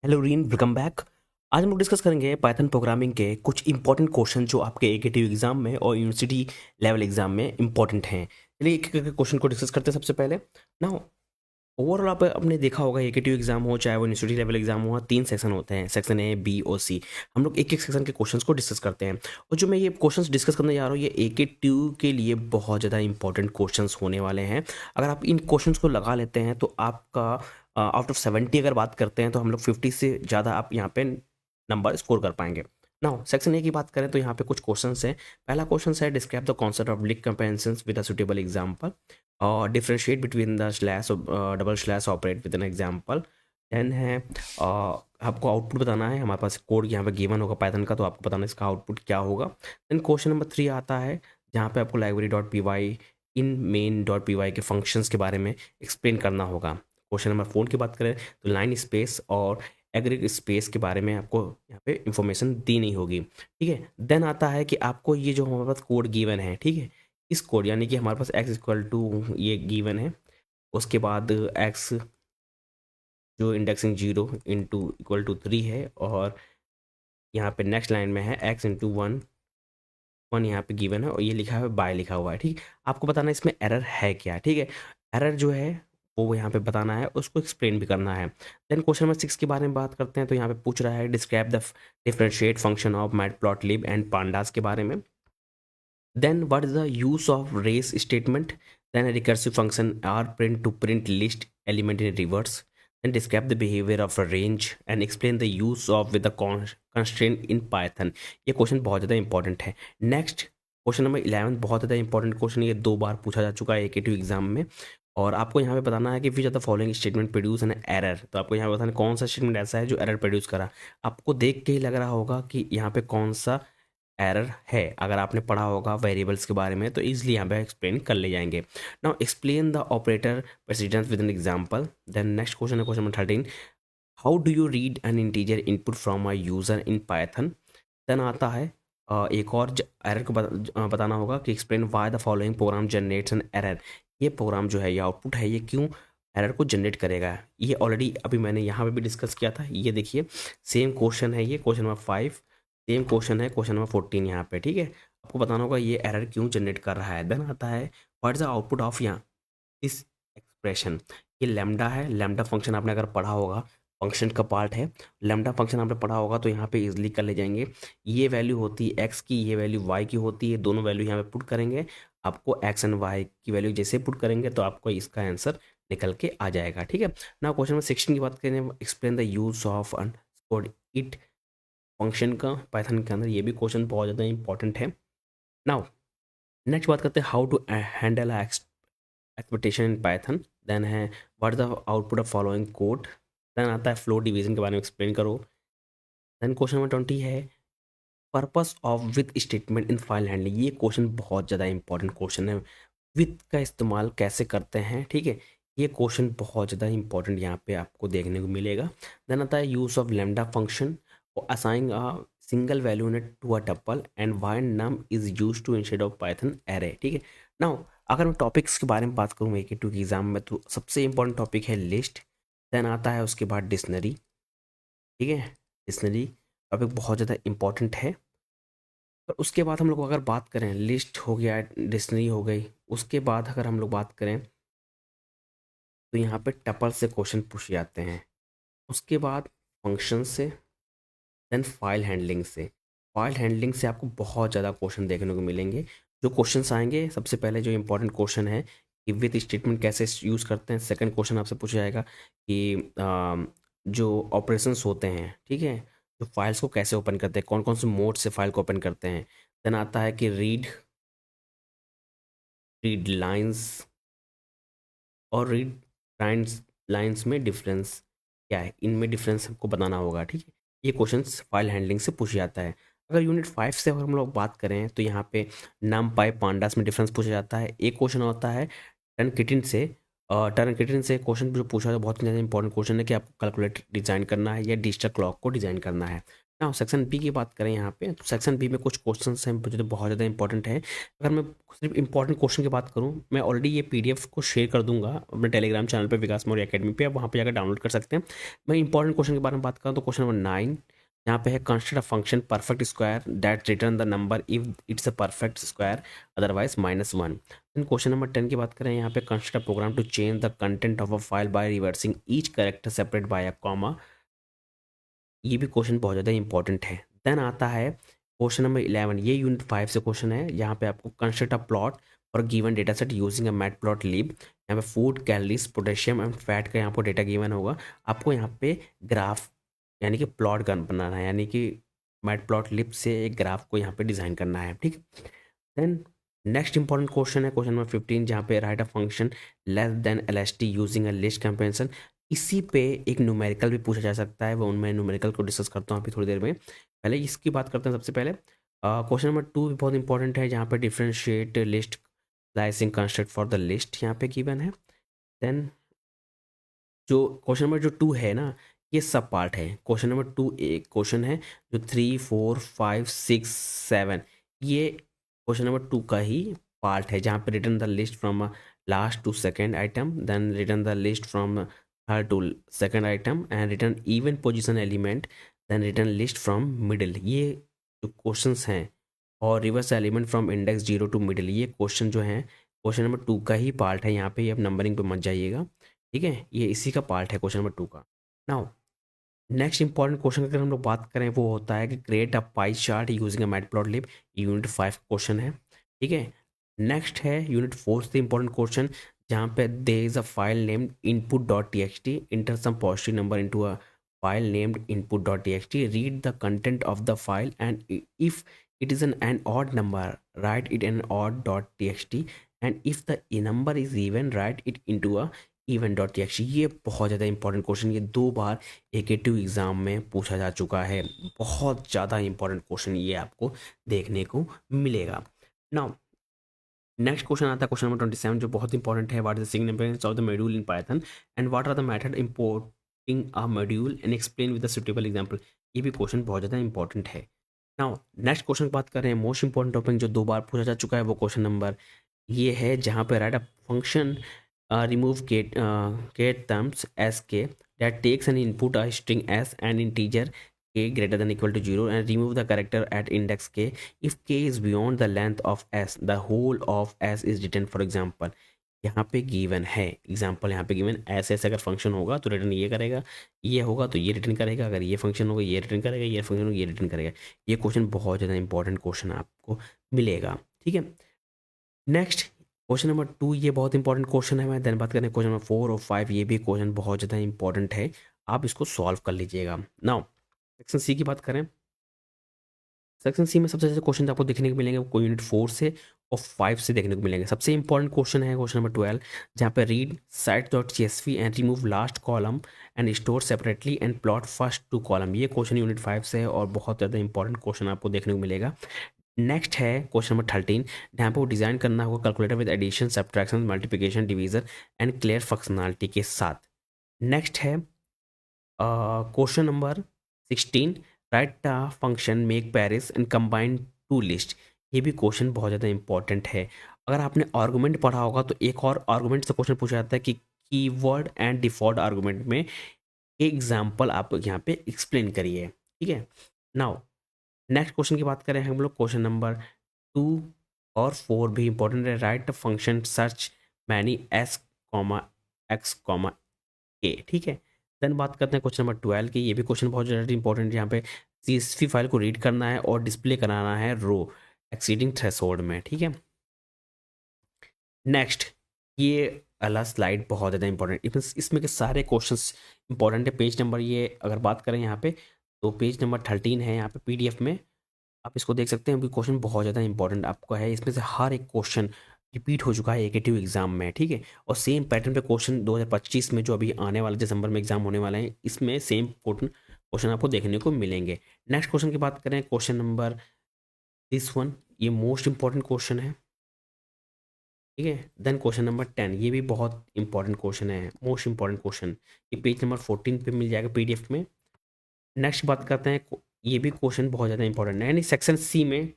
Hello reign, welcome back. आज हम लोग डिस्कस करेंगे पाइथन प्रोग्रामिंग के कुछ इंपॉर्टेंट क्वेश्चन जो आपके एकेटिव एग्जाम में और यूनिवर्सिटी लेवल एग्जाम में इंपॉर्टेंट हैं। चलिए एक एक क्वेश्चन को डिस्कस करते हैं। सबसे पहले ना, ओवरऑल आप आपने देखा होगा एकेटिव एग्जाम हो चाहे वो यूनिवर्सिटी लेवल एग्जाम हो, 3 सेक्शन होते हैं, सेक्शन ए, बी और सी। हम लोग एक एक सेक्शन के क्वेश्चंस को डिस्कस करते हैं। और जो मैं ये क्वेश्चंस डिस्कस करने जा रहा हूँ, ये एकेटिव के लिए बहुत ज़्यादा इंपॉर्टेंट क्वेश्चंस होने वाले हैं। अगर आप इन क्वेश्चंस को लगा लेते हैं तो आपका आउट ऑफ 70 अगर बात करते हैं तो हम लोग 50 से ज़्यादा आप यहाँ पे नंबर स्कोर कर पाएंगे। नाउ सेक्शन ए की बात करें तो यहाँ पे कुछ क्वेश्चंस हैं। पहला क्वेश्चन है, describe the concept of link comparisons with a suitable example, और differentiate between the slash double slash operate with an example. Then है आपको आउटपुट बताना है। हमारे पास कोड यहाँ पे गिवन होगा पाइथन का, तो आपको बताना है इसका आउटपुट क्या होगा। देन क्वेश्चन नंबर 3 आता है, जहाँ पे आपको लाइब्रेरी डॉट पी वाई इन मेन डॉट पी वाई के फंक्शंस के बारे में एक्सप्लेन करना होगा। क्वेश्चन नंबर 4 की बात करें तो लाइन स्पेस और एग्रीग स्पेस के बारे में आपको यहाँ पे इंफॉर्मेशन दी नहीं होगी। ठीक है। देन आता है कि आपको ये जो हमारे पास कोड गिवन है, ठीक है, इस कोड यानी कि हमारे पास x इक्वल टू ये गिवन है, उसके बाद x जो इंडेक्सिंग 0 × 2 = 3 है, और यहाँ पे नेक्स्ट लाइन में है x × 1 यहाँ पे गिवन है, और ये लिखा है बाय लिखा हुआ है। ठीक, आपको बताना है इसमें एरर है क्या। ठीक है, एरर जो है वो यहाँ पे बताना है, उसको एक्सप्लेन भी करना है। देन क्वेश्चन नंबर 6 के बारे में बात करते हैं, तो यहाँ पे पूछ रहा है, describe the differentiate function of matplotlib and pandas के बारे में। Then what is the use of race statement? Then a recursive function are print to print list element in reverse. Then describe the behavior of a range and explain the use of with the constraint in Python. ये question बहुत ज़्यादा important है। Next question number 11 बहुत ज़्यादा important question, ये 2 बार पूछा जा चुका है एकेटिव एग्जाम में। और आपको यहाँ पे बताना है कि which are the following statement produce an error. तो आपको यहाँ पे बताना है कौन सा स्टेटमेंट ऐसा है जो एरर प्रोड्यूस करा। आपको देख के ही लग रहा होगा कि यहाँ पे कौन सा एरर है। अगर आपने पढ़ा होगा वेरिएबल्स के बारे में तो इजीली यहाँ पे एक्सप्लेन कर ले जाएंगे। Now explain the operator precedence with an example. Then next question है question number 13, how do you read an integer input from a user in Python. Then आता है एक और एरर को बताना होगा कि explain why the following program generates an error. ये प्रोग्राम जो है, ये आउटपुट है, ये क्यों एरर को जनरेट करेगा। ये ऑलरेडी अभी मैंने यहाँ पे भी डिस्कस किया था। ये देखिए सेम क्वेश्चन है, ये क्वेश्चन नंबर 5 सेम क्वेश्चन है, क्वेश्चन नंबर 14 यहाँ पे। ठीक है, आपको बताना होगा ये एरर क्यों जनरेट कर रहा है। देन आता है what is the output of यहाँ इस एक्सप्रेशन। ये लैम्डा है, लैम्डा फंक्शन आपने अगर पढ़ा होगा, फंक्शन का पार्ट है। लैम्डा फंक्शन आपने पढ़ा होगा तो यहाँ पे इजीली कर ले जाएंगे। ये वैल्यू होती है एक्स की, ये वैल्यू वाई की होती है, दोनों वैल्यू यहाँ पे पुट करेंगे। आपको एक्स एंड वाई की वैल्यू जैसे पुट करेंगे तो आपको इसका आंसर निकल के आ जाएगा। ठीक है ना। क्वेश्चन नंबर 16 की बात करें, explain the use of it function का पाइथन के अंदर। ये भी क्वेश्चन बहुत ज़्यादा इंपॉर्टेंट है। नाउ नेक्स्ट बात करते हैं, how to handle expectation in Python. Then है what the output of following code. Then आता है फ्लोट डिवीजन के बारे में एक्सप्लेन करो। देन क्वेश्चन नंबर 20 है, purpose of with statement in file handling. ये क्वेश्चन बहुत ज़्यादा इंपॉर्टेंट क्वेश्चन है, विथ का इस्तेमाल कैसे करते हैं। ठीक है, ये क्वेश्चन बहुत ज़्यादा इंपॉर्टेंट यहाँ पे आपको देखने को मिलेगा। देन आता है यूज ऑफ लैम्डा फंक्शन और assign a single value unit to a tuple and why num is use to instead of Python array. ठीक है, नाउ अगर मैं टॉपिक्स के बारे में बात करूँ एक टू की एग्जाम में, तो सबसे इंपॉर्टेंट टॉपिक है लिस्ट। देन आता है उसके बाद डिक्शनरी। ठीक है, डिक्शनरी टॉपिक बहुत ज़्यादा इंपॉर्टेंट है। और उसके बाद हम लोग अगर बात करें, लिस्ट हो गया, डिक्शनरी हो गई, उसके बाद अगर हम लोग बात करें तो यहाँ पे टपल से क्वेश्चन पूछे जाते हैं। उसके बाद फंक्शन से, देन फाइल हैंडलिंग से। फाइल हैंडलिंग से आपको बहुत ज़्यादा क्वेश्चन देखने को मिलेंगे। जो क्वेश्चंस आएंगे, सबसे पहले जो इंपॉर्टेंट क्वेश्चन है कि विथ स्टेटमेंट कैसे यूज़ करते हैं। सेकंड क्वेश्चन आपसे पूछा जाएगा कि जो ऑपरेशंस होते हैं, ठीक है, जो फाइल्स को कैसे ओपन करते हैं, कौन कौन से मोड से फाइल को ओपन करते हैं। देन आता है कि रीड रीड लाइंस और रीड लाइंस लाइंस में डिफरेंस क्या है, इनमें डिफरेंस हमको बताना होगा। ठीक है, ये क्वेश्चंस फाइल हैंडलिंग से पूछा जाता है। अगर यूनिट 5 से अगर हम लोग बात करें तो यहाँ पे नम पाई पांडास में डिफरेंस पूछा जाता है। एक क्वेश्चन होता है टर्न किटिन से। टर्न किटिन से क्वेश्चन जो पूछा है बहुत ज़्यादा इंपॉर्टेंट क्वेश्चन है कि आपको कैलकुलेटर डिज़ाइन करना है या डिजिटल क्लॉक को डिज़ाइन करना है ना सेक्शन बी की बात करें यहाँ पे, तो सेक्शन बी में कुछ क्वेश्चंस हैं जो तो बहुत ज़्यादा इंपॉर्टेंट है। अगर मैं सिर्फ इंपॉर्टेंट क्वेश्चन की बात करूँ, मैं ऑलरेडी ये पीडीएफ को शेयर कर दूंगा अपने टेलीग्राम चैनल पे, विकास मौर्य एकेडमी पे, आप वहाँ पे जाकर डाउनलोड कर सकते हैं। मैं इंपॉर्टेंट क्वेश्चन के बारे में बात करूँ तो क्वेश्चन नंबर 9 यहाँ पे है, construct a function perfect square that return the number if it's a perfect square otherwise -1। Question number 10 की बात करें यहाँ पे, construct a program to change the content of a file by reversing each character separate by a comma. ये भी question बहुत ज़्यादा important है। देन आता है क्वेश्चन नंबर 11, ये यूनिट 5 से क्वेश्चन है। यहाँ पे आपको construct a plot for given data set using a matplotlib. यहाँ पे food, calories, potassium and fat का यहाँ पर डेटा गिवन होगा। आपको यहाँ पे ग्राफ यानी कि प्लॉट बनाना है, यानी कि मैटप्लॉटलिब से एक ग्राफ को यहाँ पे डिज़ाइन करना है, ठीक। देन नेक्स्ट इंपॉर्टेंट क्वेश्चन है क्वेश्चन नंबर 15, जहाँ पे right a function less than LST using a list comparison. इसी पे एक न्यूमेरिकल भी पूछा जा सकता है, वो उनमें न्यूमेरिकल को डिस्कस करता हूँ अभी थोड़ी देर में। पहले इसकी बात करते हैं सबसे पहले। क्वेश्चन नंबर 2 भी बहुत इंपॉर्टेंट है, जहाँ पे differentiate list slicing construct for the list यहाँ पे गिवन है। देन जो क्वेश्चन नंबर जो 2 है ना, ये सब पार्ट है। क्वेश्चन नंबर 2 एक क्वेश्चन है, जो 3, 4, 5, 6, 7 ये क्वेश्चन नंबर 2 का ही पार्ट है, जहाँ पे return the list from last to second item, then return the list from third to second item and return even position element, then return list from middle. ये जो questions हैं, और reverse element from index 0 to middle, ये question जो हैं question number 2 का ही part है। यहाँ पे ये अब नंबरिंग पे मत जाइएगा, ठीक है, ये इसी का पार्ट है क्वेश्चन नंबर 2 का। नाउ नेक्स्ट इंपॉर्टेंट क्वेश्चन अगर हम लोग बात करें, वो होता है कि create a pie chart using a matplotlib. Unit 5 question है, ठीक है। नेक्स्ट है यूनिट 4 से इंपॉर्टेंट क्वेश्चन, जहाँ पे there is a file named input.txt, enter some positive number into a file named input.txt, read the content of the file and if it is an odd number, write it in odd.txt, and if the number is even, write it into a even.txt। ये बहुत ज़्यादा important question, ये 2 बार एकेटिव exam में पूछा जा चुका है। बहुत ज़्यादा इंपॉर्टेंट क्वेश्चन ये आपको देखने को मिलेगा। नाउ नेक्स्ट क्वेश्चन आता है क्वेश्चन नंबर 27, जो बहुत इंपॉर्टेंट है। What is the significance of the module in Python and what are the method importing a module and explain with the suitable example. ये भी क्वेश्चन बहुत ज़्यादा इंपॉर्टेंट है। नाउ नेक्स्ट क्वेश्चन की बात कर रहे हैं, मोस्ट इंपॉर्टेंट टॉपिक जो 2 बार पूछा जा चुका है, वो क्वेश्चन नंबर ये है, जहाँ पे right a function remove get terms as k that takes an input a string s and integer k greater than equal to 0 and remove the character at index k if k is beyond the length of s the whole of s is written। for example यहाँ पे given है example, यहाँ पे given ऐसे ऐसे अगर function होगा तो रिटर्न ये करेगा, ये होगा तो ये रिटर्न करेगा, अगर ये फंक्शन होगा ये रिटर्न करेगा, ये फंक्शन होगा ये रिटर्न करेगा। ये क्वेश्चन बहुत ज़्यादा इंपॉर्टेंट क्वेश्चन आपको मिलेगा, ठीक है। नेक्स्ट क्वेश्चन नंबर 2, ये बहुत इंपॉर्टेंट क्वेश्चन है। मैं देन बात करें क्वेश्चन नंबर 4 और 5, ये भी क्वेश्चन बहुत ज़्यादा इंपॉर्टेंट है, आप इसको सॉल्व कर लीजिएगा। नाउ सेक्शन सी की बात करें, सेक्शन सी में सबसे ज़्यादा क्वेश्चन आपको देखने को मिलेंगे वो यूनिट 4 से और 5 से देखने को मिलेंगे। सबसे इंपॉर्टेंट क्वेश्चन है क्वेश्चन नंबर 12, जहाँ पे read site.csv and remove last column and store separately and plot first 2 column. ये क्वेश्चन यूनिट 5 से है और बहुत ज़्यादा इंपॉर्टेंट क्वेश्चन आपको देखने को मिलेगा। नेक्स्ट है क्वेश्चन नंबर 13, जहाँ पे वो डिज़ाइन करना होगा calculator with addition, subtraction, multiplication, division and clear functionality के साथ। नेक्स्ट है question number 16, write function make pairs and combine two list. ये भी क्वेश्चन बहुत ज़्यादा इंपॉर्टेंट है। अगर आपने आर्गूमेंट पढ़ा होगा तो एक और आर्गूमेंट से क्वेश्चन पूछा जाता है कि कीवर्ड एंड डिफॉल्ट आर्गूमेंट में एग्जाम्पल आप यहाँ पे एक्सप्लेन करिए, ठीक है। नाउ नेक्स्ट क्वेश्चन की बात करें हम लोग, क्वेश्चन नंबर 2 और 4 भी इंपॉर्टेंट है। Write function search many s comma x comma a, ठीक है। देन बात करते हैं क्वेश्चन नंबर 12 की, ये भी क्वेश्चन बहुत ज़्यादा इंपॉर्टेंट है। यहाँ पे CSV फाइल को रीड करना है और डिस्प्ले कराना है रो एक्सीडिंग थ्रेशोल्ड में, ठीक है। नेक्स्ट ये अगला स्लाइड बहुत ज़्यादा इंपॉर्टेंट, इसमें के सारे क्वेश्चंस इंपॉर्टेंट है। पेज नंबर ये अगर बात करें यहाँ पे, तो पेज नंबर 13 है यहाँ पे PDF में, आप इसको देख सकते हैं। अभी क्वेश्चन बहुत ज़्यादा इंपॉर्टेंट आपका है, इसमें से हर एक क्वेश्चन रिपीट हो चुका है एकेटिव एग्जाम में, ठीक है। और सेम पैटर्न पे क्वेश्चन 2025 में जो अभी आने वाले दिसंबर में एग्जाम होने वाले हैं, इसमें सेम क्वेश्चन आपको देखने को मिलेंगे। नेक्स्ट क्वेश्चन की बात करें, क्वेश्चन नंबर दिस वन, ये मोस्ट इंपॉर्टेंट क्वेश्चन है, ठीक है। देन क्वेश्चन नंबर 10, ये भी बहुत इंपॉर्टेंट क्वेश्चन है, मोस्ट इंपॉर्टेंट क्वेश्चन, ये पेज नंबर 14 पे मिल जाएगा PDF में। नेक्स्ट बात करते हैं ये भी क्वेश्चन बहुत ज़्यादा इंपॉर्टेंट है। यानी सेक्शन सी में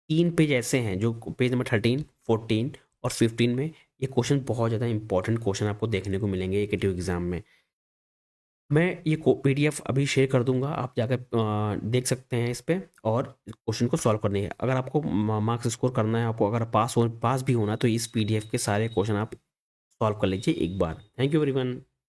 3 पेज ऐसे हैं जो पेज नंबर 13, 14 और 15 में ये क्वेश्चन बहुत ज़्यादा इंपॉर्टेंट क्वेश्चन आपको देखने को मिलेंगे एकेटिव एग्जाम में। मैं ये पीडीएफ अभी शेयर कर दूंगा, आप जाकर देख सकते हैं इस पे और क्वेश्चन को सॉल्व करने है। अगर आपको मार्क्स स्कोर करना है, आपको अगर पास भी होना है, तो इस पीडीएफ के सारे क्वेश्चन आप सॉल्व कर लीजिए एक बार। Thank you everyone.